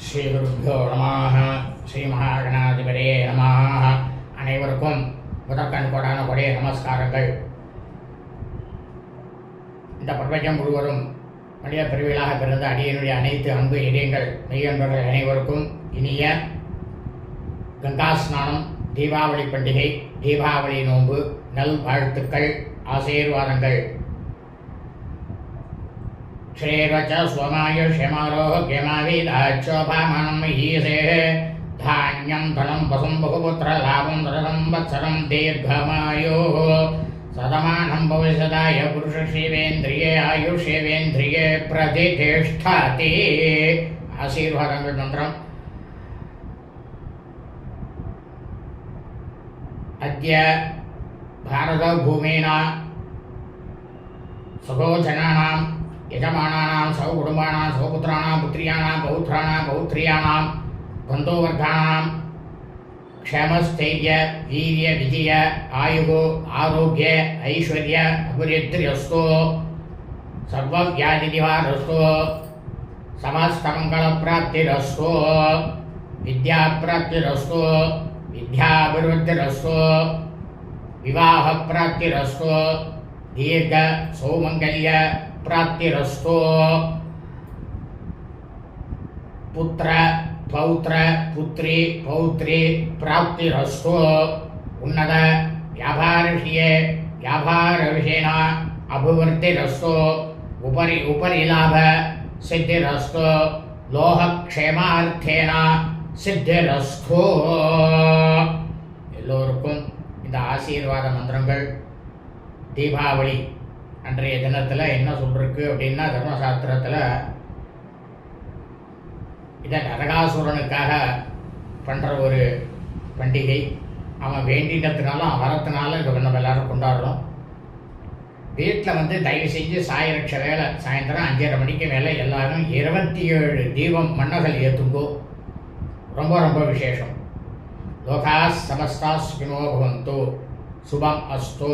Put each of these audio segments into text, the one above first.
ஸ்ரீகுருப்போ நமः. ஸ்ரீ மகாகணாதிபதியே நமः. அனைவருக்கும் முதற்கண் கொடான கொடே நமஸ்காரங்கள். இந்த பிரபஞ்சம் முழுவதும் மனித பிரிவுகளாக பிறந்த அடியனுடைய அனைத்து அன்பு இதயங்கள் மெய்யன்பர்கள் அனைவருக்கும் இனிய கங்கா ஸ்நானம், தீபாவளி பண்டிகை, தீபாவளி நோன்பு நல் வாழ்த்துக்கள், ஆசீர்வாதங்கள். க்ஷேரச்ச ஸ்வமாயுஷ்யமாரோக்யமாவீதாச்சோபாமானம் ஈசே தானியம் தனம் பசும் பகுபுத்திர லாபம் தரசம்வத்சரம் தீர்க்கமாயோः சதமானம் பவிஷதாய புருஷேவேந்திரியே ஆயுஷேவேந்திரியே பிரதிஷ்டாதி. ஆசீர்வாதங்கள் மந்திரம். அத்ய பாரத பூமினா சகோஜனானாம் யஜமானானாம் சௌகுடும்பானாம் சௌபுத்திராணாம் புத்திரியானாம் பௌத்ராணாம் பௌத்ரியானாம் பந்தோவர்கானாம் க்ஷேமஸ்தைர்ய வீரிய விஜய ஆயுகோ ஆரோக்கிய ஐஸ்வர்ய அபிவிருத்திரஸ்து சர்வவ்யாதிநிவாரஸ்து சமஸ்தமங்களப்பிராப்திரஸ்து வித்யாப்பிராப்திரஸ்து வித்யாபிவிருத்திரஸ்து விவாஹப்பிராப்திரஸ்து தீர்க்க சௌமங்கல்ய பிராப்திரஸ்து புத்திர பௌத்ர புத்ரி பௌத்ரி பிராப்திரஸ்து உன்னத வியாபாரவிஷயே வியாபாரவிஷேன அபிவிருத்திரஸ்து உபரி உபரி லாப சித்திரஸ்து லோகக்ஷேமார்த்தேன சித்திரஸ்து. எல்லோருக்கும் இந்த ஆசீர்வாத மந்திரங்கள் தீபாவளி அன்றைய தினத்தில் என்ன சொல்லிருக்கு அப்படின்னா, தர்மசாஸ்திரத்தில் இதை நரகாசுரனுக்காக பண்ணுற ஒரு பண்டிகை. அவன் வேண்டினத்தினாலும் வரத்தினாலும் இதை நம்ம எல்லாரும் கொண்டாடுறோம். வீட்டில் தயவு செஞ்சு சாயரட்ச வேலை சாயந்தரம் 5:30 மணிக்கு மேலே எல்லாரும் 27 தீபம் மன்னர்கள் ஏற்றுங்கோ. ரொம்ப ரொம்ப விசேஷம். லோகா சமஸ்தா சுகினோ பவந்து. சுபம் அஸ்து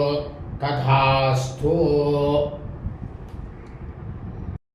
ததாஸ்து.